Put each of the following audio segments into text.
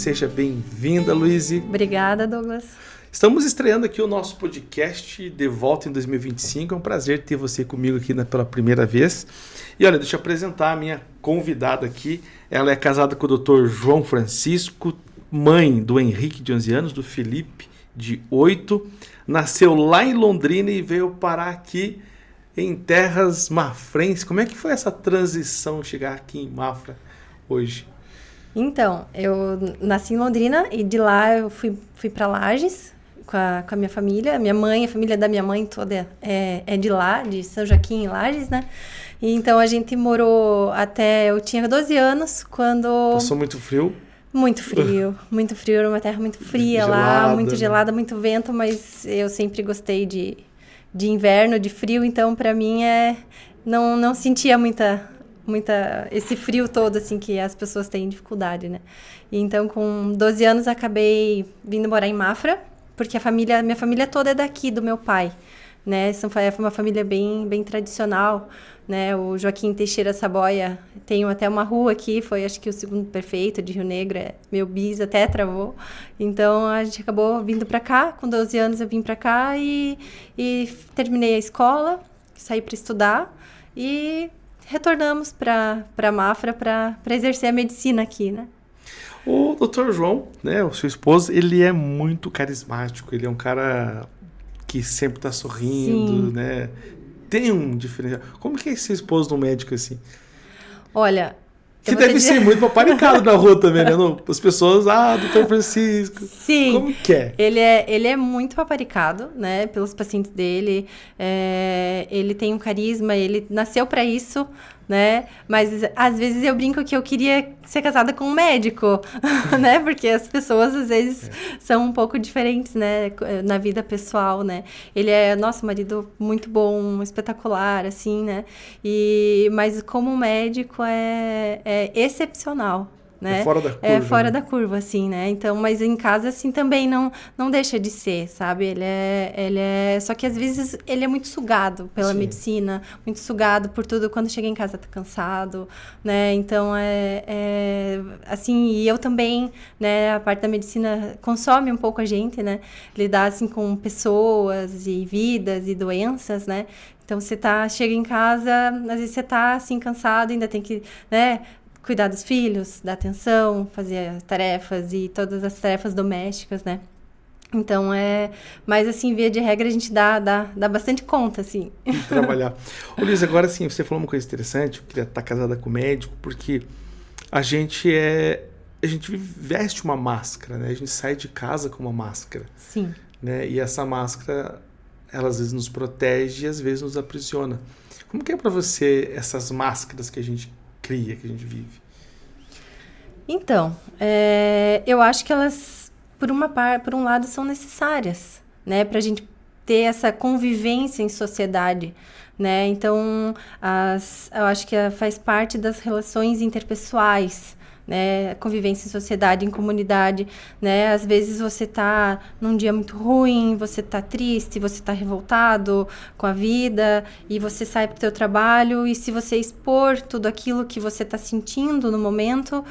Seja bem-vinda, Luíse. Obrigada, Douglas. Estamos estreando aqui o nosso podcast de volta em 2025. É um prazer ter você comigo aqui pela primeira vez. E olha, deixa eu apresentar a minha convidada aqui. Ela é casada com o Dr. João Francisco, mãe do Henrique, de 11 anos, do Felipe, de 8. Nasceu lá em Londrina e veio parar aqui em terras mafrenses. Como é que foi essa transição, chegar aqui em Mafra hoje? Então, eu nasci em Londrina e de lá eu fui para Lages com a minha família. Minha mãe, a família da minha mãe toda é de lá, de São Joaquim, em Lages, né? E então a gente morou até... Eu tinha 12 anos quando... Passou muito frio? Muito frio. Era uma terra muito fria gelada, lá, muito gelada, muito vento, mas eu sempre gostei de inverno, de frio, então para mim não sentia muita esse frio todo, assim, que as pessoas têm dificuldade, né? E então, com 12 anos, acabei vindo morar em Mafra, porque minha família toda é daqui, do meu pai, né? Foi uma família bem tradicional, né? O Joaquim Teixeira Saboia, tem até uma rua aqui, foi acho que o segundo prefeito de Rio Negro, meu bis até travou. Então, a gente acabou vindo para cá, com 12 anos eu vim para cá e terminei a escola, saí para estudar e... retornamos para Mafra para exercer a medicina aqui, né? O Dr. João, né, o seu esposo, ele é muito carismático, ele é um cara que sempre está sorrindo, Sim. Né? Tem um diferencial. Como que é ser esposo de um médico assim? Olha... Que deve ser muito paparicado na rua também, né? As pessoas, Dr. Francisco. Sim. Como que é? Ele é muito paparicado, né? Pelos pacientes dele. Ele tem um carisma, ele nasceu para isso, né? Mas às vezes eu brinco que eu queria ser casada com um médico, né? Porque as pessoas às vezes são um pouco diferentes, né? Na vida pessoal, né? Ele é, nosso marido, muito bom, espetacular, assim, né? Mas como médico é excepcional, né? É fora da curva. É fora da curva, assim, né? Então, mas em casa, assim, também não deixa de ser, sabe? Ele é... Só que, às vezes, ele é muito sugado pela medicina, muito sugado por tudo. Quando chega em casa, tá cansado, né? Então, assim, e eu também, né? A parte da medicina consome um pouco a gente, né? Lidar, assim, com pessoas e vidas e doenças, né? Então, você chega em casa, às vezes você tá, assim, cansado, ainda tem que, né? Cuidar dos filhos, dar atenção, fazer tarefas e todas as tarefas domésticas, né? Então, mas assim, via de regra, a gente dá bastante conta, assim. Trabalhar. Ô, Luiz, agora sim, você falou uma coisa interessante, eu queria estar casada com médico, porque a gente veste uma máscara, né? A gente sai de casa com uma máscara. Sim. Né? E essa máscara, ela às vezes nos protege e às vezes nos aprisiona. Como que é para você essas máscaras que a gente cria, que a gente vive? Então, eu acho que elas, por um lado, são necessárias, né? Para a gente ter essa convivência em sociedade, né? Então, eu acho que faz parte das relações interpessoais, né? Convivência em sociedade, em comunidade, né? Às vezes você tá num dia muito ruim, você tá triste, você tá revoltado com a vida e você sai pro teu trabalho e se você expor tudo aquilo que você tá sentindo no momento,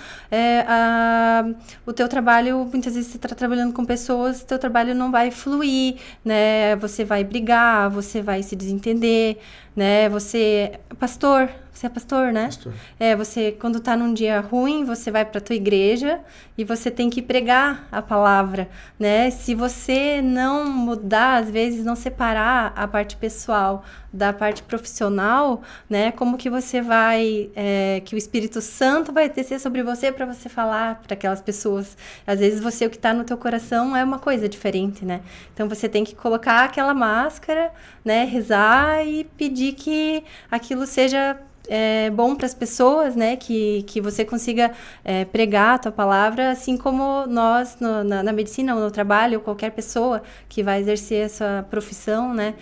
o teu trabalho, muitas vezes você tá trabalhando com pessoas, teu trabalho não vai fluir, né? Você vai brigar, você vai se desentender, né? Você é pastor, né? Pastor. Você, quando tá num dia ruim, você vai pra tua igreja e você tem que pregar a palavra, né? Se você não mudar, às vezes, não separar a parte pessoal da parte profissional, né? Como que você que o Espírito Santo vai descer sobre você para você falar para aquelas pessoas? Às vezes, o que tá no teu coração é uma coisa diferente, né? Então, você tem que colocar aquela máscara, né? Rezar e pedir que aquilo seja bom para as pessoas, né? Que você consiga pregar a tua palavra, assim como nós na medicina ou no trabalho, qualquer pessoa que vai exercer essa profissão, né?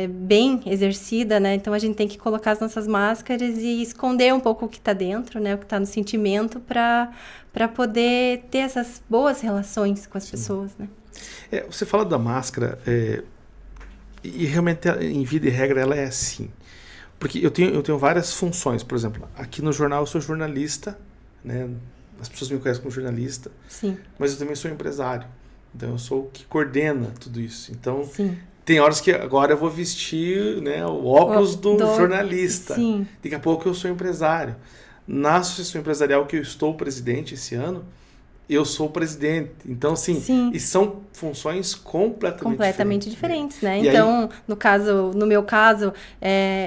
Bem exercida, né? Então a gente tem que colocar as nossas máscaras e esconder um pouco o que está dentro, né? O que está no sentimento para poder ter essas boas relações com as pessoas, né? Você fala da máscara e realmente em vida e regra ela é assim. Porque eu tenho várias funções, por exemplo, aqui no jornal eu sou jornalista, né? as pessoas me conhecem como jornalista, Sim. mas eu também sou empresário. Então eu sou o que coordena tudo isso. Então Sim. tem horas que agora eu vou vestir, né, o óculos do jornalista. Sim. Daqui a pouco eu sou empresário. Na associação empresarial que eu estou presidente esse ano, eu sou o presidente. Então, assim, Sim. e são funções completamente diferentes, né? E então, aí... no meu caso,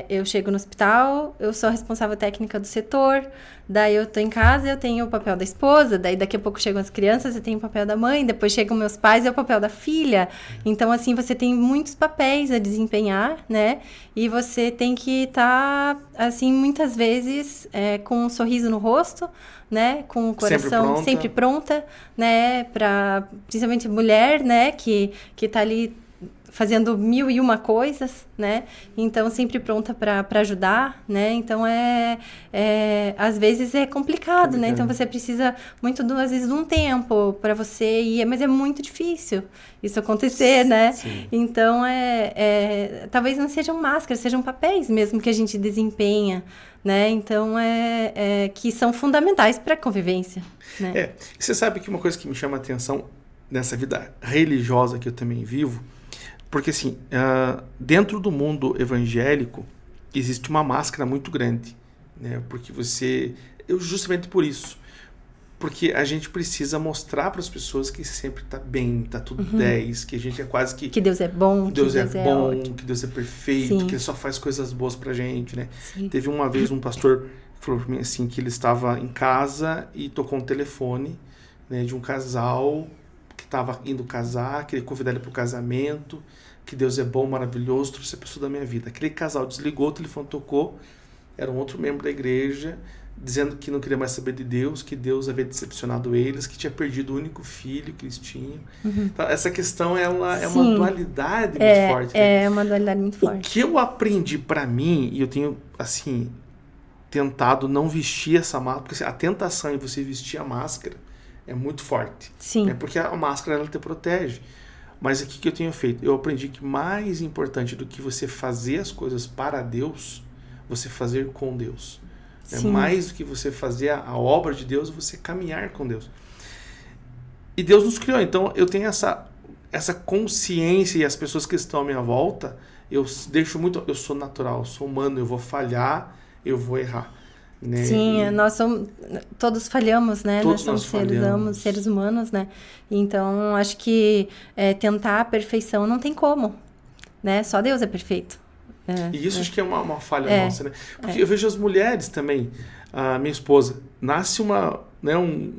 eu chego no hospital, eu sou a responsável técnica do setor, daí eu tô em casa, eu tenho o papel da esposa, daí daqui a pouco chegam as crianças, eu tenho o papel da mãe, depois chegam meus pais, é o papel da filha. Então, assim, você tem muitos papéis a desempenhar, né? E você tem que estar, assim, muitas vezes com um sorriso no rosto, né, com o coração sempre pronta, né, para principalmente mulher, né, que tá ali fazendo 1001 coisas, né, então sempre pronta para ajudar, né, então às vezes é complicado, né, então você precisa às vezes de um tempo para você ir, mas é muito difícil isso acontecer, né, Sim. então talvez não sejam máscaras, sejam papéis mesmo que a gente desempenha, né? Então, que são fundamentais para a convivência. Né? Você sabe que uma coisa que me chama a atenção nessa vida religiosa que eu também vivo, porque assim, dentro do mundo evangélico, existe uma máscara muito grande, né? Porque justamente por isso, porque a gente precisa mostrar para as pessoas que sempre está bem, está tudo 10, que a gente é quase que Deus é bom, que Deus é bom, ótimo. que Deus é perfeito, Sim. que Ele só faz coisas boas pra gente, né? Sim. Teve uma vez um pastor que falou pra mim assim, que ele estava em casa e tocou um telefone, né, de um casal que estava indo casar, queria convidar ele pro casamento, que Deus é bom, maravilhoso, trouxe a pessoa da minha vida. Aquele casal desligou, o telefone tocou, era um outro membro da igreja, dizendo que não queria mais saber de Deus, que Deus havia decepcionado eles, que tinha perdido o único filho que eles tinham. Então, essa questão é uma dualidade muito forte. Né? É uma dualidade muito forte. O que eu aprendi pra mim, e eu tenho, assim, tentado não vestir essa máscara, porque assim, a tentação em você vestir a máscara é muito forte. Sim. Né? Porque a máscara, ela te protege. Mas o que eu tenho feito? Eu aprendi que mais importante do que você fazer as coisas para Deus, você fazer com Deus. Mais do que você fazer a obra de Deus, você caminhar com Deus. E Deus nos criou, então eu tenho essa consciência, e as pessoas que estão à minha volta, eu sou natural, eu sou humano, eu vou falhar, eu vou errar. Né? Sim, todos falhamos, né? Todos nós somos seres humanos, né? Então, acho que tentar a perfeição não tem como, né? Só Deus é perfeito. E isso acho que é uma falha nossa, né? Porque eu vejo as mulheres também, a minha esposa, nasce um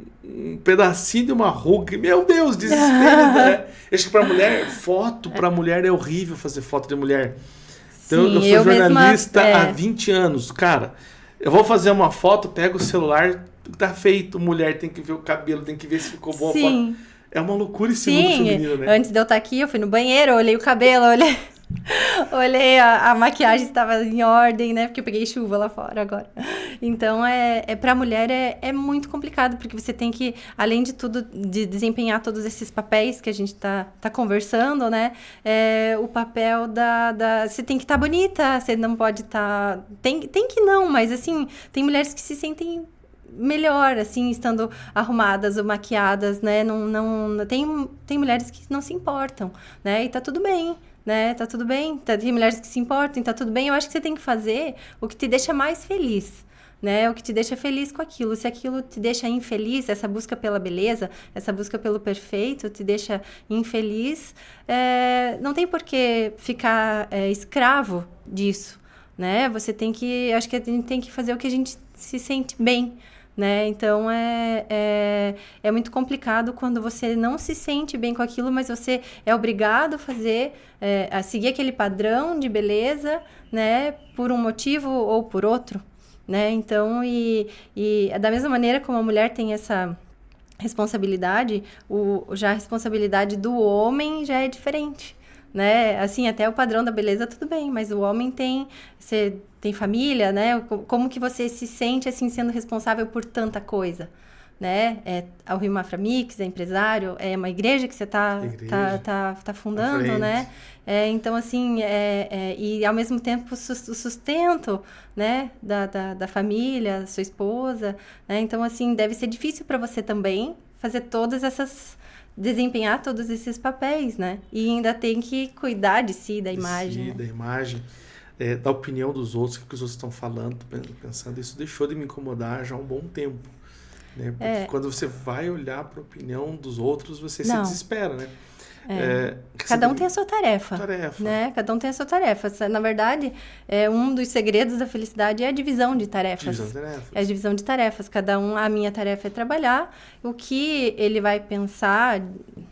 pedacinho de uma ruga, meu Deus, desespero, né? Eu acho que pra mulher, pra mulher é horrível fazer foto de mulher. Então, Sim, eu sou jornalista há 20 anos, cara, eu vou fazer uma foto, pego o celular, tá feito, mulher tem que ver o cabelo, tem que ver se ficou boa a foto. É uma loucura esse mundo feminino, né? Antes de eu estar aqui, eu fui no banheiro, olhei o cabelo, olhei a maquiagem estava em ordem, né? Porque eu peguei chuva lá fora agora. Então, pra mulher é muito complicado, porque você tem que, além de tudo, de desempenhar todos esses papéis que a gente tá conversando, né? O papel você tem que estar bonita, você não pode estar... Tem que não, mas assim, tem mulheres que se sentem melhor, assim, estando arrumadas ou maquiadas, né? Tem mulheres que não se importam, né? E tá tudo bem. Né? Tá tudo bem, tem mulheres que se importam, tá tudo bem. Eu acho que você tem que fazer o que te deixa mais feliz, né? O que te deixa feliz com aquilo. Se aquilo te deixa infeliz, essa busca pela beleza, essa busca pelo perfeito te deixa infeliz, não tem por que ficar escravo disso, né? Acho que a gente tem que fazer o que a gente se sente bem, né? Então, é muito complicado quando você não se sente bem com aquilo, mas você é obrigado a seguir aquele padrão de beleza, né? Por um motivo ou por outro, né? Então, e da mesma maneira como a mulher tem essa responsabilidade, já a responsabilidade do homem já é diferente, né? Assim, até o padrão da beleza, tudo bem, mas o homem você tem família, né? Como que você se sente, assim, sendo responsável por tanta coisa, né? A Rio Mafra Mix, é empresário, é uma igreja que você tá fundando, né? Então, assim, e ao mesmo tempo o sustento, né? Da família, sua esposa, né? Então, assim, deve ser difícil para você também fazer desempenhar todos esses papéis, né? E ainda tem que cuidar de si, da imagem. Da imagem, da opinião dos outros, o que os outros estão falando, pensando. Isso deixou de me incomodar já há um bom tempo. Né? Porque quando você vai olhar para a opinião dos outros, você se desespera, né? Cada um tem a sua tarefa. Né? Cada um tem a sua tarefa. Na verdade, um dos segredos da felicidade é a divisão de tarefas. É a divisão de tarefas. A minha tarefa é trabalhar. O que ele vai pensar...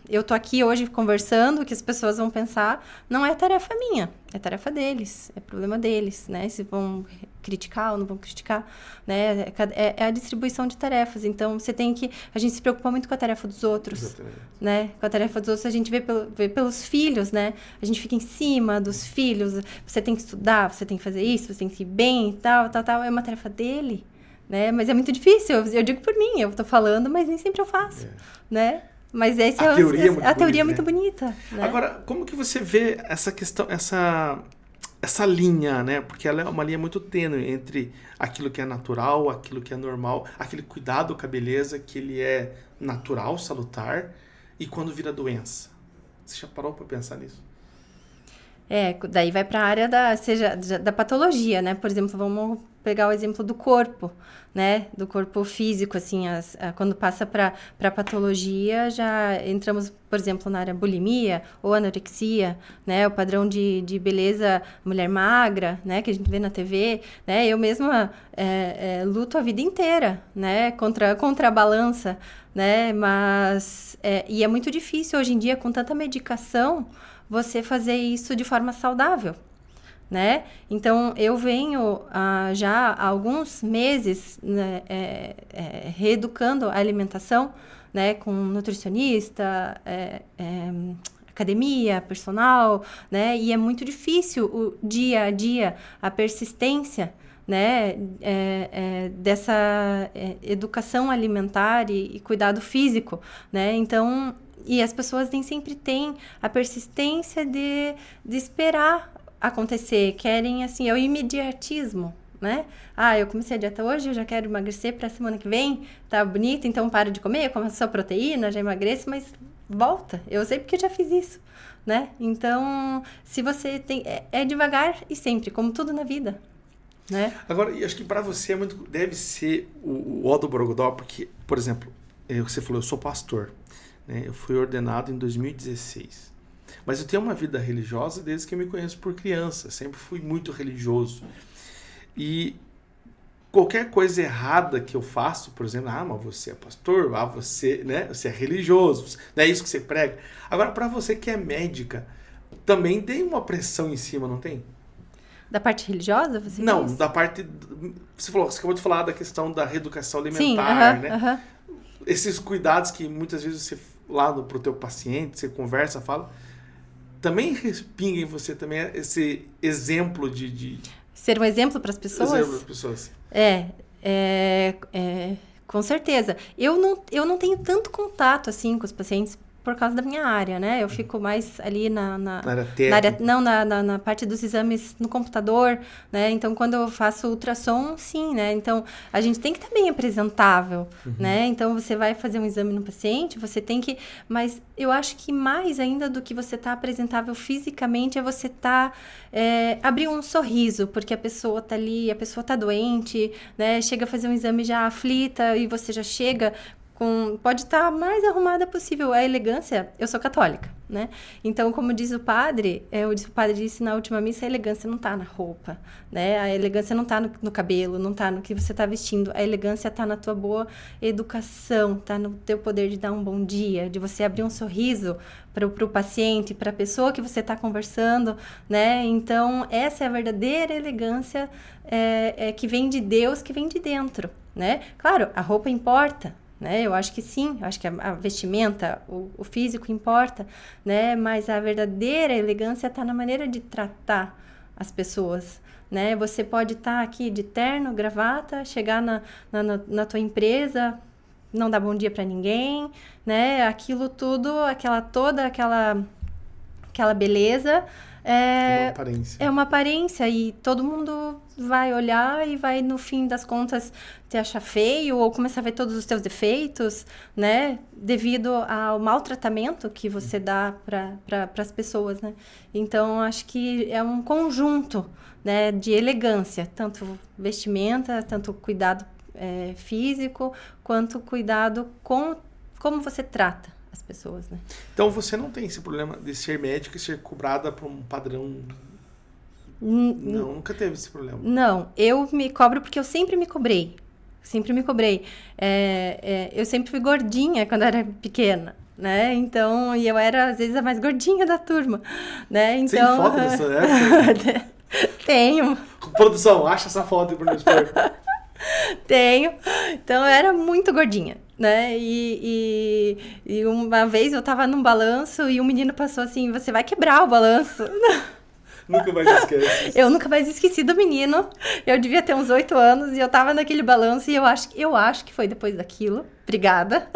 Eu tô aqui hoje conversando, o que as pessoas vão pensar não é tarefa minha, é tarefa deles, é problema deles, né? Se vão criticar ou não vão criticar, né? É a distribuição de tarefas. Então, a gente se preocupa muito com a tarefa dos outros. Exatamente. Né? Com a tarefa dos outros, a gente vê pelos filhos, né? A gente fica em cima dos filhos, você tem que estudar, você tem que fazer isso, você tem que ir bem e tal, é uma tarefa dele, né? Mas é muito difícil, eu digo por mim, eu tô falando, mas nem sempre eu faço, né? Mas a teoria é muito bonita. Né? Agora, como que você vê essa questão, essa linha, né? Porque ela é uma linha muito tênue entre aquilo que é natural, aquilo que é normal, aquele cuidado com a beleza que ele é natural, salutar, e quando vira doença. Você já parou para pensar nisso? Daí vai para a área da patologia, né? Por exemplo, vamos pegar o exemplo do corpo, né? Do corpo físico, assim, quando passa para patologia, já entramos, por exemplo, na área bulimia ou anorexia, né? O padrão de beleza, mulher magra, né? Que a gente vê na TV, né? Eu mesma luto a vida inteira, né? Contra a balança, né? Mas, e é muito difícil hoje em dia, com tanta medicação, você fazer isso de forma saudável, né? Então, eu venho já há alguns meses, né, reeducando a alimentação, né, com nutricionista, academia, personal, né? E é muito difícil o dia a dia, a persistência, né, dessa educação alimentar e cuidado físico, né? Então, e as pessoas nem sempre têm a persistência de esperar acontecer, querem, assim, é o imediatismo, né? Eu comecei a dieta hoje, eu já quero emagrecer para a semana que vem, tá bonito, então paro de comer, eu como só proteína, já emagreço, mas volta, eu sei porque eu já fiz isso, né? Então, se você tem, é devagar e sempre, como tudo na vida, né? Agora, acho que para você deve ser o ó do Borogodó, porque, por exemplo, você falou, eu sou pastor, né? Eu fui ordenado em 2016. Mas eu tenho uma vida religiosa desde que eu me conheço por criança. Sempre fui muito religioso. E qualquer coisa errada que eu faço, por exemplo, mas você é pastor, você, né? Você é religioso, não é isso que você prega. Agora, para você que é médica, também tem uma pressão em cima, não tem? Da parte religiosa, você Não, diz? da parte... Você acabou de falar da questão da reeducação alimentar, né? Esses cuidados que muitas vezes você, lá pro teu paciente, você conversa, fala... Também respinga em você também esse exemplo de... Ser um exemplo para as pessoas? Exemplo para as pessoas. Com certeza. Eu não tenho tanto contato, assim, com os pacientes por causa da minha área, né? Eu fico mais ali na área técnica. Na parte dos exames no computador, né? Então, quando eu faço ultrassom, sim, né? Então, a gente tem que estar bem apresentável, né? Então, você vai fazer um exame no paciente, você tem que... Mas eu acho que mais ainda do que você estar apresentável fisicamente é você abrir um sorriso, porque a pessoa está ali, a pessoa está doente, né? Chega a fazer um exame já aflita e você já chega... Pode estar mais arrumada possível. A elegância, eu sou católica, né? Então, como diz o padre, o padre disse na última missa, a elegância não está na roupa, né? A elegância não está no cabelo, não está no que você está vestindo. A elegância está na tua boa educação, está no teu poder de dar um bom dia, de você abrir um sorriso para o paciente, para a pessoa que você está conversando, né? Então, essa é a verdadeira elegância que vem de Deus, que vem de dentro, né? Claro, a roupa importa, né? Eu acho que sim, eu acho que a vestimenta, o físico importa, né? Mas a verdadeira elegância está na maneira de tratar as pessoas, né? Você pode estar aqui de terno, gravata, chegar na tua empresa, não dá bom dia para ninguém, né? Aquilo tudo, aquela beleza é uma aparência e todo mundo vai olhar e vai, no fim das contas, te achar feio ou começar a ver todos os teus defeitos, né? Devido ao maltratamento que você dá para as pessoas, né? Então, acho que é um conjunto, né, de elegância, tanto vestimenta, tanto cuidado físico, quanto cuidado com como você trata as pessoas, né? Então você não tem esse problema de ser médica e ser cobrada por um padrão? Não, nunca teve esse problema. Não, eu me cobro porque eu sempre me cobrei. Sempre me cobrei. Eu sempre fui gordinha quando era pequena, né? Então, e eu era, às vezes, a mais gordinha da turma, né? Então, tem foto dessa época? Tenho. Produção, acha essa foto para nós. Tenho. Então, eu era muito gordinha, né? E uma vez eu tava num balanço e um menino passou assim, você vai quebrar o balanço. Nunca mais esquece. Eu nunca mais esqueci do menino. Eu devia ter uns 8 anos e eu tava naquele balanço e eu acho que foi depois daquilo. Obrigada.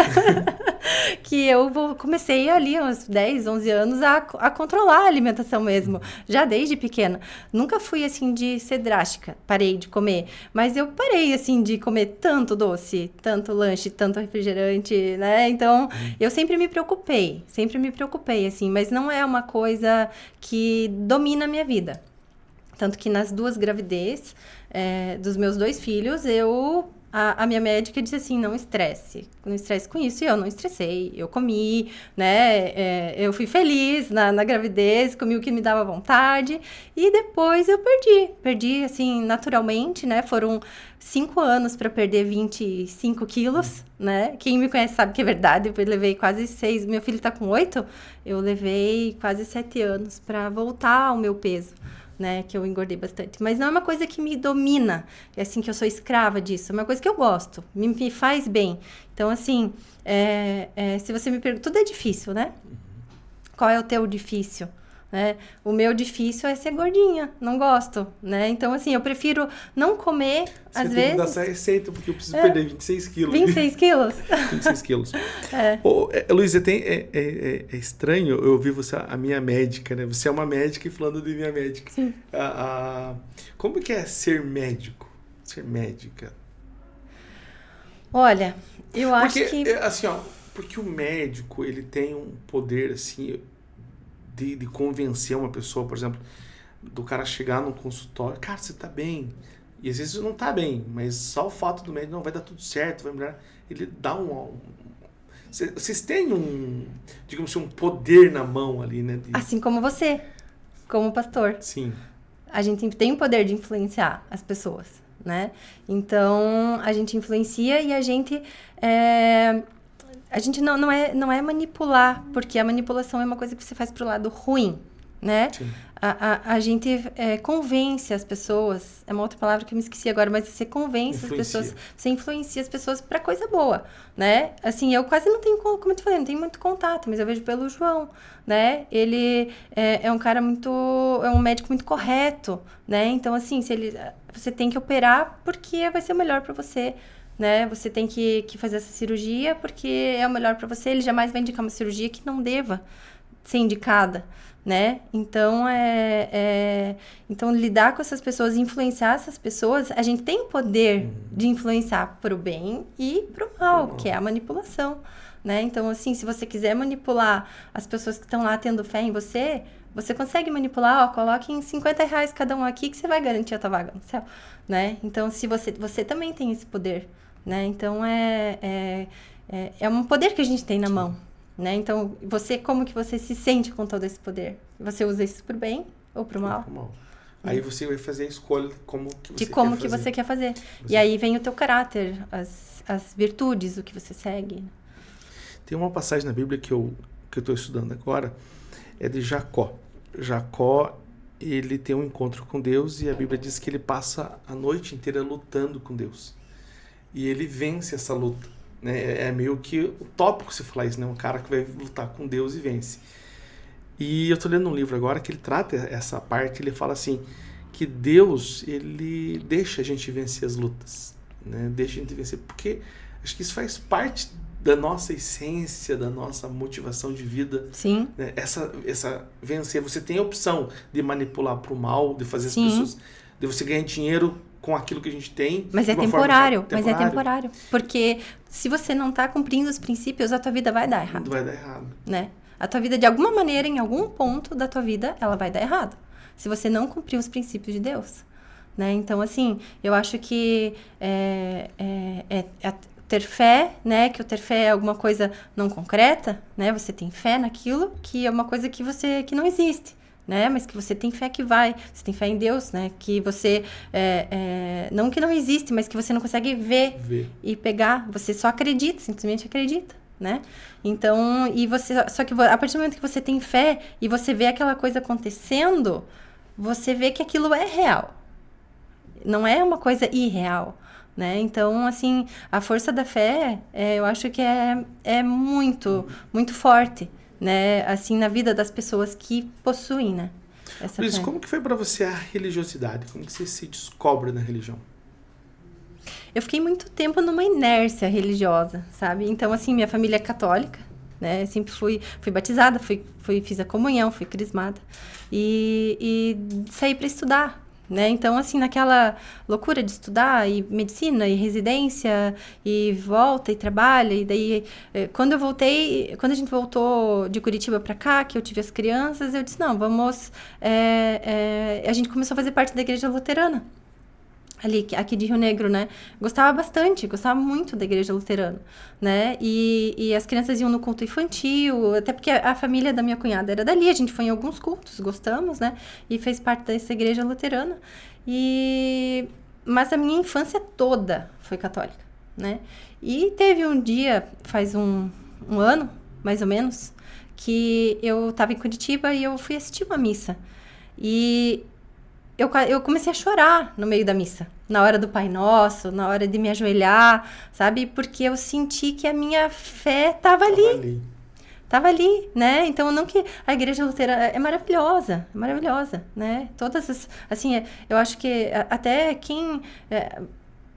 Que eu comecei ali, uns 10, 11 anos, a controlar a alimentação mesmo. Já desde pequena. Nunca fui, assim, de ser drástica. Parei de comer. Mas eu parei, assim, de comer tanto doce, tanto lanche, tanto refrigerante, né? Então, eu sempre me preocupei, assim. Mas não é uma coisa que domina a minha vida. Tanto que nas 2 gravidez dos meus 2 filhos, a minha médica disse assim, não estresse com isso, e eu não estressei, eu comi, né, eu fui feliz na gravidez, comi o que me dava vontade, e depois eu perdi assim, naturalmente, né, foram 5 anos para perder 25 quilos, né, quem me conhece sabe que é verdade, eu levei quase 6, meu filho tá com 8, eu levei quase 7 anos para voltar ao meu peso, né, que eu engordei bastante. Mas não é uma coisa que me domina, é assim, que eu sou escrava disso. É uma coisa que eu gosto, me faz bem. Então, assim, se você me pergunta... Tudo é difícil, né? Qual é o teu difícil? Né? O meu difícil é ser gordinha, não gosto, né? Então, assim, eu prefiro não comer, você às tem vezes... que dar essa receita, porque eu preciso perder 26 quilos. 26 quilos? 26 quilos. Luísa, é estranho eu ouvir você, a minha médica, né? Você é uma médica e falando de minha médica. Sim. Como que é ser médico? Ser médica? Olha, eu acho que... Assim, porque o médico, ele tem um poder, assim... De convencer uma pessoa, por exemplo, do cara chegar num consultório, cara, você tá bem. E às vezes não tá bem, mas só o fato do médico, não, vai dar tudo certo, vai melhorar. Ele dá vocês têm digamos assim, um poder na mão ali, né? Assim como você, como pastor. Sim. A gente tem o poder de influenciar as pessoas, né? Então, a gente influencia e a gente não é manipular, porque a manipulação é uma coisa que você faz pro lado ruim, né? Sim. A gente convence as pessoas, é uma outra palavra que eu me esqueci agora, mas você convence as pessoas, você influencia as pessoas para coisa boa, né? Assim, eu quase não tenho, como eu te falei, não tenho muito contato, mas eu vejo pelo João, né? Ele é um cara é um médico muito correto, né? Então, assim, você tem que operar porque vai ser o melhor para você, né? Você tem que fazer essa cirurgia porque é o melhor para você. Ele jamais vai indicar uma cirurgia que não deva ser indicada, né? Então, então lidar com essas pessoas, influenciar essas pessoas, a gente tem o poder de influenciar para o bem e para o mal, que é a manipulação, né? Então, assim, se você quiser manipular as pessoas que estão lá tendo fé em você, você consegue manipular, coloque em R$50 cada um aqui que você vai garantir a tua vaga no céu, né? Então, se você também tem esse poder, né? Então, é um poder que a gente tem na mão, né? Então, como que você se sente com todo esse poder? Você usa isso pro bem ou pro mal? Aí você vai fazer a escolha de como que você quer fazer. E aí vem o teu caráter, as virtudes, o que você segue. Tem uma passagem na Bíblia que eu estou estudando agora, é de Jacó. Jacó, ele tem um encontro com Deus e a Bíblia diz que ele passa a noite inteira lutando com Deus. E ele vence essa luta, né? É meio que utópico se falar isso, né? Um cara que vai lutar com Deus e vence. E eu tô lendo um livro agora que ele trata essa parte, ele fala assim, que Deus, ele deixa a gente vencer as lutas, né? Deixa a gente vencer, porque a Acho que isso faz parte da nossa essência, da nossa motivação de vida. Sim. Né? Essa vencer. Você tem a opção de manipular para o mal, de fazer Sim. as pessoas... De você ganhar dinheiro com aquilo que a gente tem. Mas é temporário. Porque se você não está cumprindo os princípios, a tua vida vai dar errado. Vai dar errado. Né? A tua vida, de alguma maneira, em algum ponto da tua vida, ela vai dar errado. Se você não cumprir os princípios de Deus. Né? Então, assim, eu acho que ter fé, né? Que o ter fé é alguma coisa não concreta, né? Você tem fé naquilo que é uma coisa que não existe. Né? Mas que você tem fé que vai, você tem fé em Deus, né? Que você, não que não existe, mas que você não consegue ver. E pegar, você só acredita, simplesmente acredita, né? Então, só que a partir do momento que você tem fé e você vê aquela coisa acontecendo, você vê que aquilo é real, não é uma coisa irreal, né? Então, assim, a força da fé, eu acho que é muito, muito forte, né, assim, na vida das pessoas que possuem, né, essa Luiz, fé. como que foi para você a religiosidade? Como que você se descobre na religião? Eu fiquei muito tempo numa inércia religiosa, sabe? Então, assim, minha família é católica, né? Eu sempre fui batizada, fiz a comunhão, fui crismada. E saí para estudar, né? Então, assim, naquela loucura de estudar, e medicina, e residência, e volta, e trabalha, e daí, quando a gente voltou de Curitiba para cá, que eu tive as crianças, eu disse, não, vamos, a gente começou a fazer parte da igreja luterana, aqui de Rio Negro, né? Gostava muito da igreja luterana, né? E as crianças iam no culto infantil, até porque a família da minha cunhada era dali, a gente foi em alguns cultos, gostamos, né? E fez parte dessa igreja luterana. Mas a minha infância toda foi católica, né? E teve um dia, faz um ano, mais ou menos, que eu estava em Curitiba e eu fui assistir uma missa. E eu comecei a chorar no meio da missa, na hora do Pai Nosso, na hora de me ajoelhar, sabe? Porque eu senti que a minha fé estava ali. Tava ali, né? Então, não que a igreja luterana é maravilhosa, né? Todas as, assim, eu acho que até quem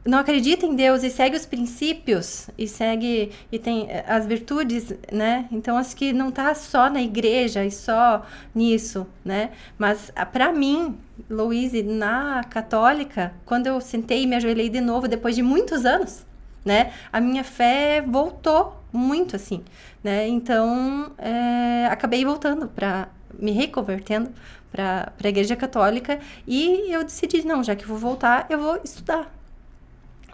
não acredita em Deus e segue os princípios e tem as virtudes, né? Então, acho que não tá só na igreja e só nisso, né? Mas, para mim, Louise, na católica, quando eu sentei e me ajoelhei de novo, depois de muitos anos, né? A minha fé voltou muito, assim, né? Então, acabei voltando me reconvertendo para a igreja católica e eu decidi, não, já que eu vou voltar, eu vou estudar.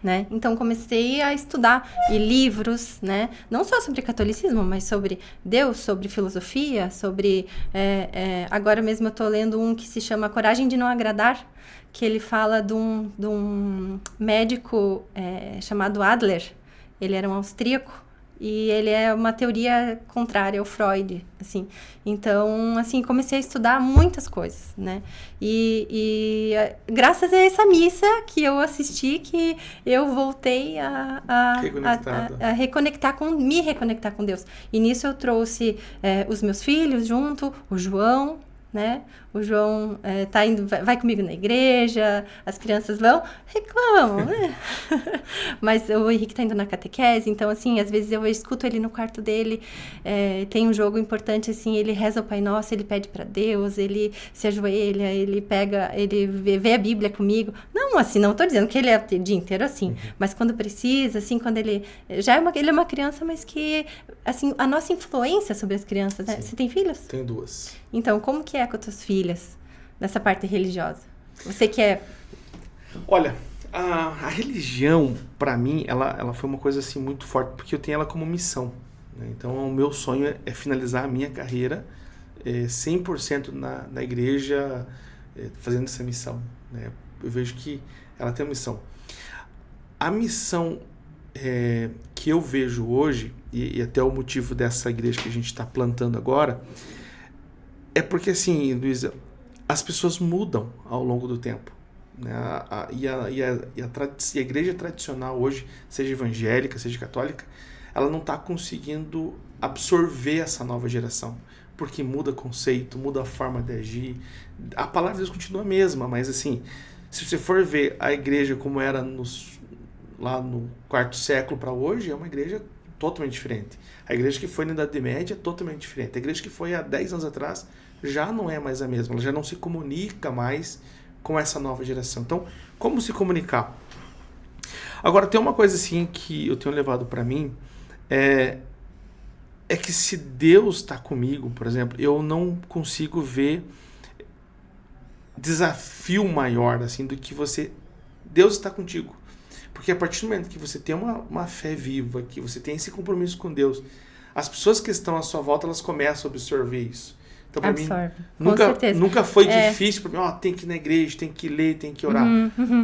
Né? Então, comecei a estudar livros, né? Não só sobre catolicismo, mas sobre Deus, sobre filosofia, sobre... agora mesmo eu estou lendo um que se chama Coragem de Não Agradar, que ele fala de um médico chamado Adler. Ele era um austríaco e ele é uma teoria contrária ao Freud, assim. Então, assim, comecei a estudar muitas coisas, né? E graças a essa missa que eu assisti, que eu voltei a me reconectar com Deus. E nisso eu trouxe os meus filhos junto, o João, né? O João tá indo, vai comigo na igreja, as crianças reclamam, né? Mas o Henrique tá indo na catequese, então, assim, às vezes eu escuto ele no quarto dele, tem um jogo importante, assim, ele reza o Pai Nosso, ele pede para Deus, ele se ajoelha, ele vê a Bíblia comigo. Não, assim, não tô dizendo que ele é o dia inteiro assim, mas quando precisa, assim, quando ele é uma criança, mas que, assim, a nossa influência sobre as crianças, né? Você tem filhos? Tenho 2. Então, como que é com as tuas filhas nessa parte religiosa? Você que é... Olha, a religião, para mim, ela foi uma coisa assim muito forte, porque eu tenho ela como missão, né? Então, o meu sonho é finalizar a minha carreira 100% na igreja, fazendo essa missão, né? Eu vejo que ela tem uma missão. A missão que eu vejo hoje, e até o motivo dessa igreja que a gente está plantando agora, é porque, assim, Luísa, as pessoas mudam ao longo do tempo, né? E a igreja tradicional hoje, seja evangélica, seja católica, ela não está conseguindo absorver essa nova geração, porque muda conceito, muda a forma de agir. A palavra de Deus continua a mesma, mas, assim, se você for ver a igreja como era lá no quarto século para hoje é uma igreja totalmente diferente. A igreja que foi na Idade Média é totalmente diferente. A igreja que foi há 10 anos atrás já não é mais a mesma. Ela já não se comunica mais com essa nova geração. Então, como se comunicar? Agora, tem uma coisa assim que eu tenho levado para mim, é que se Deus está comigo, por exemplo, eu não consigo ver desafio maior assim do que você... Deus está contigo. Porque a partir do momento que você tem uma fé viva, que você tem esse compromisso com Deus, as pessoas que estão à sua volta, elas começam a absorver isso. Então, para mim, nunca foi difícil para mim, tem que ir na igreja, tem que ler, tem que orar.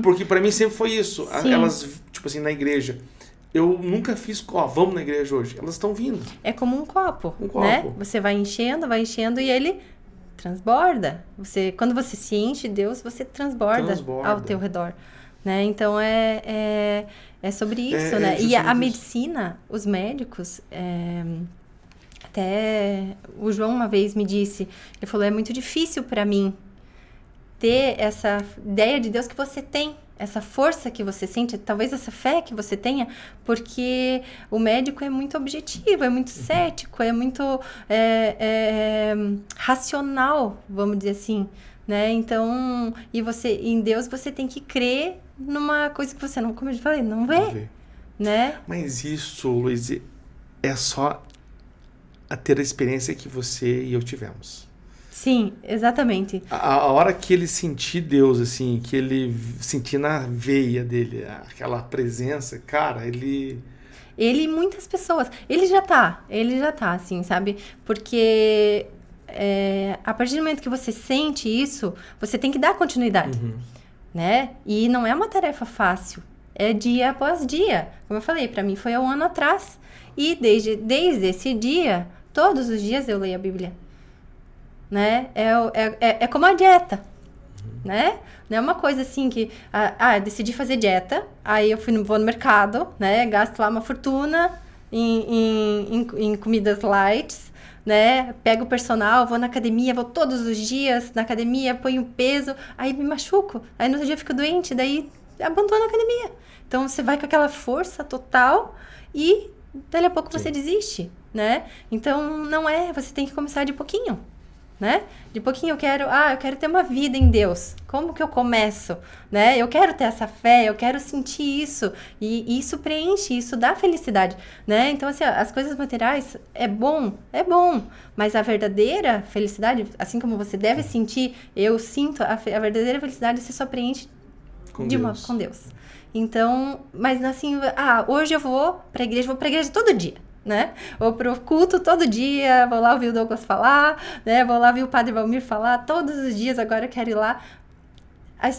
Porque para mim sempre foi isso. Sim. Elas, tipo assim, na igreja, eu nunca fiz, vamos na igreja hoje. Elas estão vindo. É como um copo, né? Você vai enchendo e ele transborda. Quando você se enche de Deus, você transborda ao teu redor. Né? Então, é sobre isso, né? E a medicina, os médicos... Até o João uma vez me disse, ele falou, é muito difícil para mim ter essa ideia de Deus que você tem, essa força que você sente, talvez essa fé que você tenha, porque o médico é muito objetivo, é muito cético, é muito racional, vamos dizer assim, né? Então, em Deus você tem que crer numa coisa que você não, como eu falei, não vê, né? Mas isso, Luiz, é só a ter a experiência que você e eu tivemos. Sim, exatamente. A hora que ele sentir Deus, assim, que ele sentir na veia dele aquela presença, cara, ele e muitas pessoas, ele já tá, assim, sabe? Porque a partir do momento que você sente isso, você tem que dar continuidade, né? E não é uma tarefa fácil, é dia após dia. Como eu falei, para mim foi há um ano atrás. E desde esse dia, todos os dias eu leio a Bíblia, né? É como a dieta, né? Não é uma coisa assim que... decidi fazer dieta, aí eu vou no mercado, né? Gasto lá uma fortuna em comidas light, né? Pego o personal, vou na academia, vou todos os dias na academia, ponho peso, aí me machuco, aí no outro dia eu fico doente, daí abandono a academia. Então, você vai com aquela força total e... Dali a pouco você desiste, né? Então, você tem que começar de pouquinho, né? De pouquinho eu quero ter uma vida em Deus. Como que eu começo, né? Eu quero ter essa fé, eu quero sentir isso. E isso preenche, isso dá felicidade, né? Então, assim, as coisas materiais é bom. Mas a verdadeira felicidade, assim como você deve sentir, eu sinto, a verdadeira felicidade você só preenche com Deus. Então, mas assim, hoje eu vou pra igreja todo dia, né? Vou pro culto todo dia, vou lá ouvir o Douglas falar, né? Vou lá ouvir o Padre Valmir falar, todos os dias agora eu quero ir lá.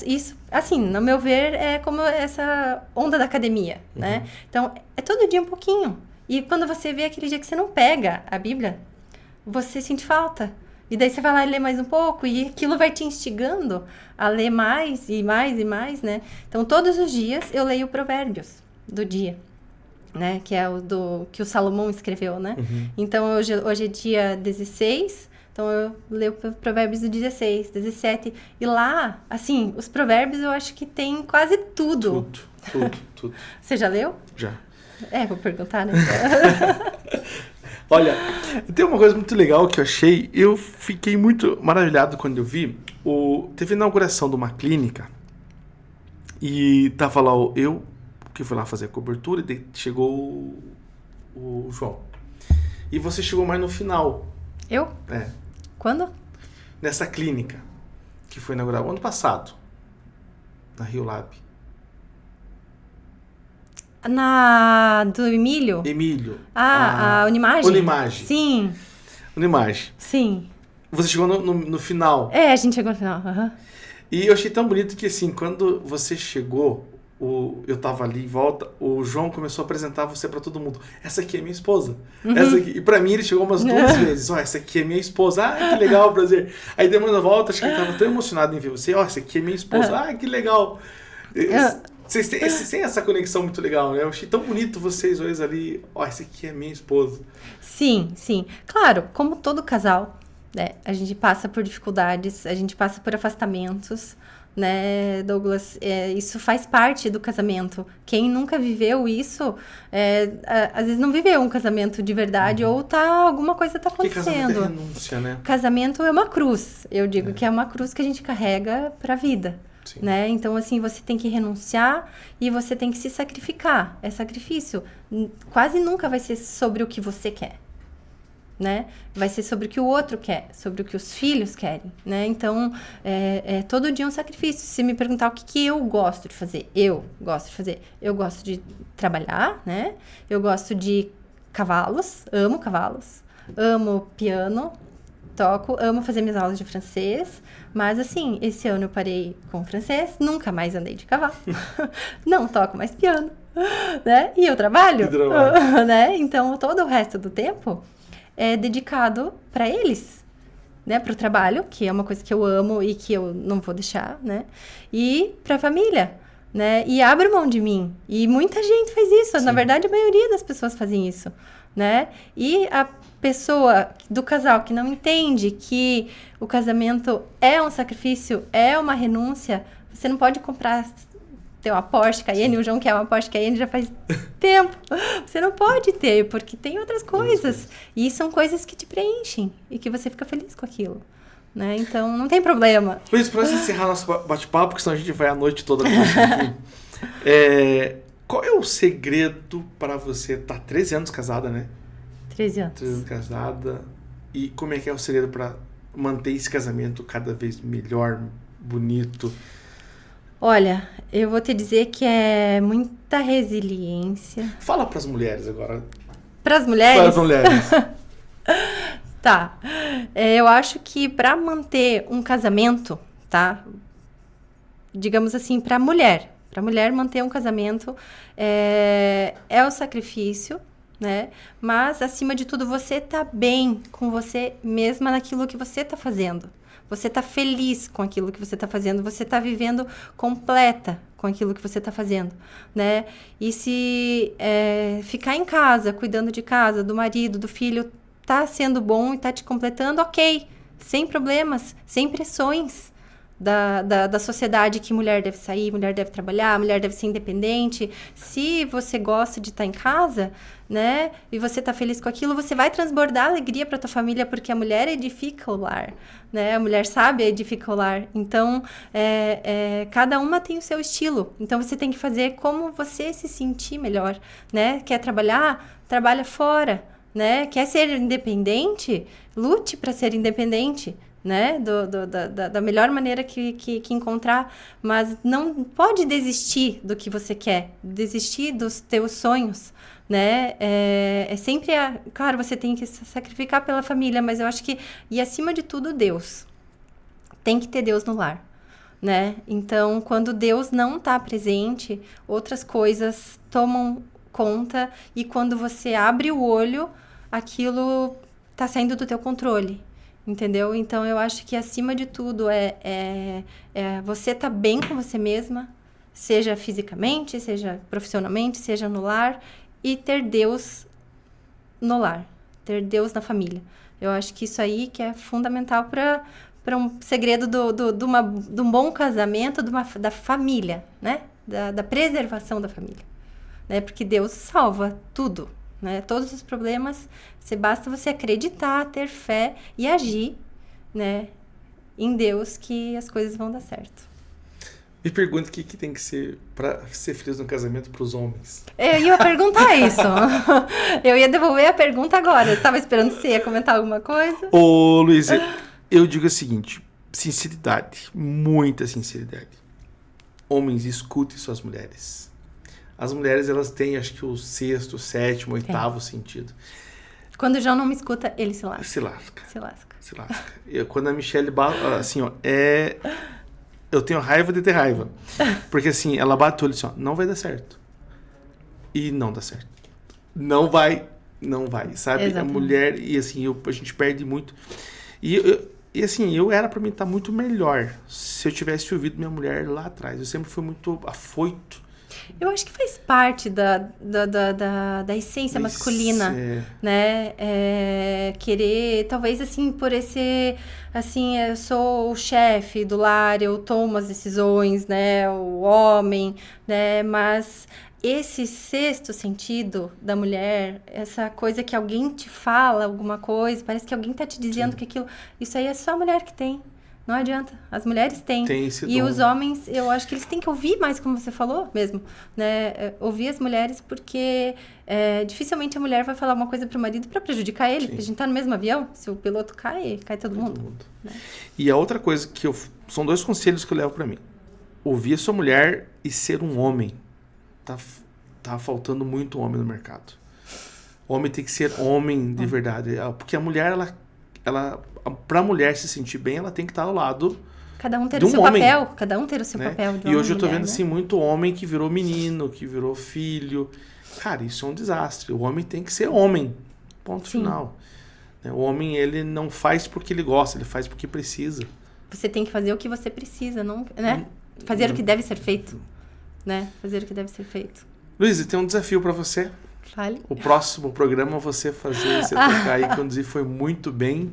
Isso, assim, no meu ver, é como essa onda da academia, né? Então, é todo dia um pouquinho. E quando você vê aquele dia que você não pega a Bíblia, você sente falta. E daí você vai lá e lê mais um pouco, e aquilo vai te instigando a ler mais e mais e mais, né? Então, todos os dias eu leio Provérbios do dia, né? Que é que o Salomão escreveu, né? Então, hoje é dia 16, então eu leio Provérbios do 16, 17. E lá, assim, os provérbios eu acho que tem quase tudo. Tudo. Você já leu? Já. Vou perguntar, né? Olha, tem uma coisa muito legal que eu achei. Eu fiquei muito maravilhado quando eu vi. Teve a inauguração de uma clínica e tava lá eu que fui lá fazer a cobertura e chegou o João. E você chegou mais no final. Eu? Quando? Nessa clínica que foi inaugurada ano passado, na Rio Lab. Do Emílio? Emílio. A Unimagem? Unimagem. Sim. Unimagem. Sim. Você chegou no final. A gente chegou no final. E eu achei tão bonito que, assim, quando você chegou, eu tava ali em volta, o João começou a apresentar você pra todo mundo. Essa aqui é minha esposa. Essa aqui. E pra mim ele chegou umas 2 vezes. Essa aqui é minha esposa. Que legal, prazer. Aí deu uma volta, acho que ele tava tão emocionado em ver você. Essa aqui é minha esposa. Que legal. Vocês têm essa conexão muito legal, né? Eu achei tão bonito vocês dois ali. Essa aqui é minha esposa. Sim. Claro, como todo casal, né? A gente passa por dificuldades, a gente passa por afastamentos, né, Douglas? Isso faz parte do casamento. Quem nunca viveu isso, às vezes não viveu um casamento de verdade, ou alguma coisa tá acontecendo. Porque casamento é renúncia, né? Casamento é uma cruz. Eu digo que é uma cruz que a gente carrega pra vida. Sim. Né? Então, assim, você tem que renunciar e você tem que se sacrificar. É sacrifício. Quase nunca vai ser sobre o que você quer. Né? Vai ser sobre o que o outro quer, sobre o que os filhos querem, né? Então, todo dia um sacrifício. Se me perguntar o que eu gosto de fazer, eu gosto de trabalhar, né? Eu gosto de cavalos, amo piano, toco, amo fazer minhas aulas de francês, mas assim, esse ano eu parei com o francês, nunca mais andei de cavalo, não toco mais piano, né? E eu trabalho, né? Então, todo o resto do tempo é dedicado para eles, né? Para o trabalho, que é uma coisa que eu amo e que eu não vou deixar, né? E para a família, né? E abro mão de mim. E muita gente faz isso. Sim. Na verdade, a maioria das pessoas fazem isso, né? E a pessoa do casal que não entende que o casamento é um sacrifício, é uma renúncia, você não pode comprar... Tem uma Porsche Cayenne, o João quer uma Porsche Cayenne já faz tempo. Você não pode ter, porque tem outras coisas. E são coisas que te preenchem e que você fica feliz com aquilo. Né? Então, não tem problema. Luiz, para encerrar nosso bate-papo, porque senão a gente vai a noite toda aqui. Qual é o segredo para você estar 13 anos casada, né? 13 anos. 13 anos casada. E como é que é o segredo para manter esse casamento cada vez melhor, bonito? Olha, eu vou te dizer que é muita resiliência. Fala pras mulheres agora. Pras mulheres? Fala pras mulheres. Tá. Eu acho que para manter um casamento, tá? Digamos assim, pra mulher manter um casamento é o sacrifício, né? Mas, acima de tudo, você tá bem com você mesma naquilo que você tá fazendo. Você tá feliz com aquilo que você tá fazendo, você tá vivendo completa com aquilo que você tá fazendo, né? E se ficar em casa, cuidando de casa, do marido, do filho, tá sendo bom e tá te completando, ok, sem problemas, sem pressões da sociedade que mulher deve sair, mulher deve trabalhar, mulher deve ser independente. Se você gosta de estar em casa, né, e você tá feliz com aquilo, você vai transbordar alegria para tua família, porque a mulher edifica o lar, né? A mulher sabe edificar o lar. Então, cada uma tem o seu estilo. Então, você tem que fazer como você se sentir melhor, né? Quer trabalhar? Trabalha fora, né? Quer ser independente? Lute para ser independente, né? Da melhor maneira que encontrar, mas não pode desistir do que você quer, desistir dos teus sonhos, né? Sempre, claro, você tem que se sacrificar pela família, mas eu acho que, e acima de tudo, Deus. Tem que ter Deus no lar, né? Então, quando Deus não está presente, outras coisas tomam conta, e quando você abre o olho, aquilo tá saindo do teu controle. Entendeu? Então, eu acho que, acima de tudo, você tá bem com você mesma, seja fisicamente, seja profissionalmente, seja no lar, e ter Deus no lar, ter Deus na família. Eu acho que isso aí que é fundamental para um segredo de um bom casamento, da família, né? Da preservação da família. Né? Porque Deus salva tudo. Né? Todos os problemas, basta você acreditar, ter fé e agir, né, em Deus, que as coisas vão dar certo. Me pergunta o que tem que ser para ser feliz no casamento para os homens. Eu ia perguntar isso. Eu ia devolver a pergunta agora. Eu estava esperando se você ia comentar alguma coisa. Ô, Luiz, eu digo o seguinte, sinceridade, muita sinceridade. Homens, escutem suas mulheres. As mulheres, elas têm, acho que o 6º, 7º, 8º sentido. Quando o João não me escuta, ele se lasca. Se lasca. Se lasca. Se lasca. Quando a Michelle bate, assim, ó, eu tenho raiva de ter raiva. Porque, assim, ela bate o olho assim, ó, não vai dar certo. E não dá certo. Não vai, sabe? Exatamente. A mulher, e assim, a gente perde muito. E assim, eu era pra mim estar muito melhor se eu tivesse ouvido minha mulher lá atrás. Eu sempre fui muito afoito Eu acho que faz parte da essência masculina, né? Querer, talvez assim, por esse, assim, eu sou o chefe do lar, eu tomo as decisões, né? O homem, né? Mas esse sexto sentido da mulher, essa coisa que alguém te fala alguma coisa, parece que alguém tá te dizendo que aquilo, isso aí é só a mulher que tem. Não adianta. As mulheres têm. Tem esse e dom. Os homens, eu acho que eles têm que ouvir mais, como você falou mesmo, né? Ouvir as mulheres, porque dificilmente a mulher vai falar uma coisa pro marido para prejudicar ele. Porque a gente tá no mesmo avião, se o piloto cai, cai todo mundo. Né? E a outra coisa que são 2 conselhos que eu levo para mim. Ouvir a sua mulher e ser um homem. Tá faltando muito homem no mercado. O homem tem que ser homem de verdade. Porque a mulher, ela pra mulher se sentir bem, ela tem que estar ao lado cada um ter o seu papel. Cada um ter o seu papel. E hoje eu tô vendo assim, muito homem que virou menino, que virou filho. Cara, isso é um desastre. O homem tem que ser homem. Ponto final. O homem, ele não faz porque ele gosta, ele faz porque precisa. Você tem que fazer o que você precisa, não, né? Fazer o que deve ser feito. Né? Fazer o que deve ser feito. Luísa, tem um desafio pra você. Fale. O próximo programa você tocar e conduzir foi muito bem.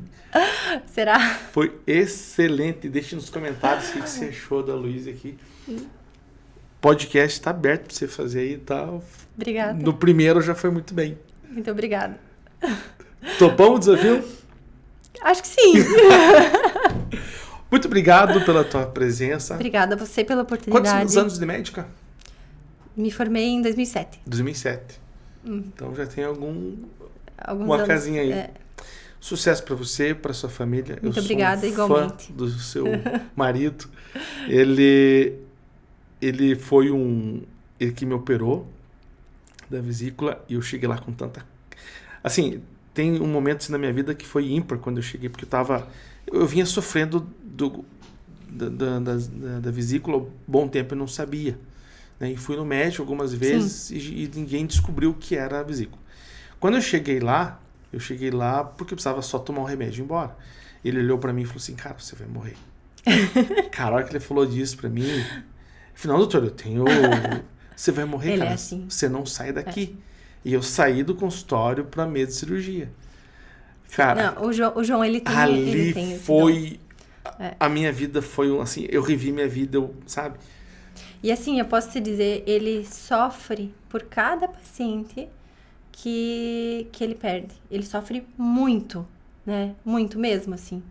Será? Foi excelente. Deixe nos comentários o que você achou da Luísa aqui. O podcast está aberto para você fazer aí e tal. Obrigada. No primeiro já foi muito bem. Muito obrigada. Topão o desafio? Acho que sim. Muito obrigado pela tua presença. Obrigada a você pela oportunidade. Quantos anos de médica? Me formei em 2007. 2007. Então já tem alguns uma anos, casinha aí. Sucesso para você, para sua família. Muito obrigada, eu sou igualmente. Fã do seu marido. Ele foi ele que me operou da vesícula e eu cheguei lá com tanta... Assim, tem um momento assim, na minha vida que foi ímpar quando eu cheguei, porque eu vinha sofrendo da vesícula um bom tempo e não sabia. Né? E fui no médico algumas vezes e ninguém descobriu o que era a vesícula. Quando eu cheguei lá porque eu precisava só tomar um remédio e ir embora. Ele olhou pra mim e falou assim, cara, você vai morrer. Cara, a hora que ele falou disso pra mim, eu falei, não, doutor, você vai morrer, ele cara. É assim. Você não sai daqui. E eu saí do consultório pra mesa de cirurgia. Cara, não, o João, ele tem... Ali ele tem foi... A minha vida foi assim, eu revi minha vida, sabe? E assim, eu posso te dizer, ele sofre por cada paciente que ele perde. Ele sofre muito, né? Muito mesmo, assim.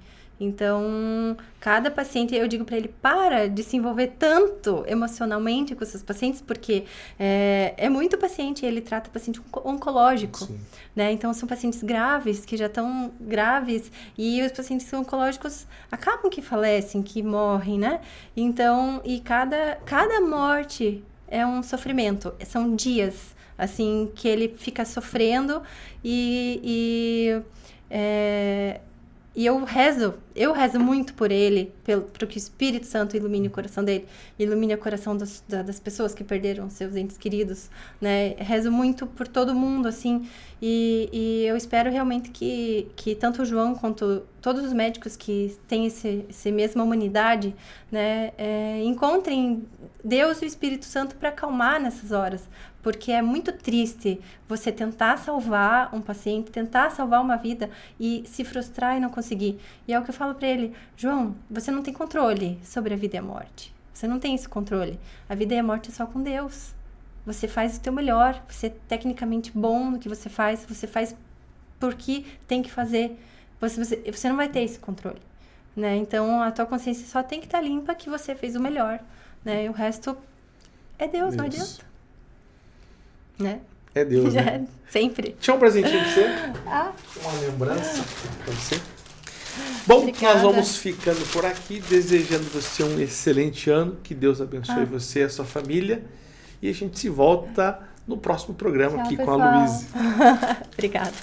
Então, cada paciente, eu digo para ele, para de se envolver tanto emocionalmente com seus pacientes, porque é muito paciente, ele trata paciente oncológico, né? Então, são pacientes graves, que já estão graves, e os pacientes oncológicos acabam que falecem, que morrem, né? Então, e cada morte é um sofrimento, são dias, assim, que ele fica sofrendo e eu rezo muito por ele, para que o Espírito Santo ilumine o coração dele, ilumine o coração das pessoas que perderam seus entes queridos, né? Rezo muito por todo mundo, assim, e eu espero realmente que tanto o João quanto todos os médicos que têm essa mesma humanidade, né, encontrem Deus e o Espírito Santo para acalmar nessas horas, porque é muito triste você tentar salvar um paciente, tentar salvar uma vida e se frustrar e não conseguir. E é o que eu falo para ele, João, você não tem controle sobre a vida e a morte. Você não tem esse controle. A vida e a morte é só com Deus. Você faz o teu melhor, você é tecnicamente bom no que você faz porque tem que fazer. Você não vai ter esse controle, né? Então, a tua consciência só tem que estar limpa que você fez o melhor, né? E o resto é Deus, não adianta. Né? É Deus, né? Sempre. Tinha um presentinho pra você? Uma lembrança pra você. Bom, obrigada. Nós vamos ficando por aqui, desejando você um excelente ano, que Deus abençoe você e a sua família, e a gente se volta no próximo programa. Tchau, aqui pessoal. Com a Luísa. Obrigada.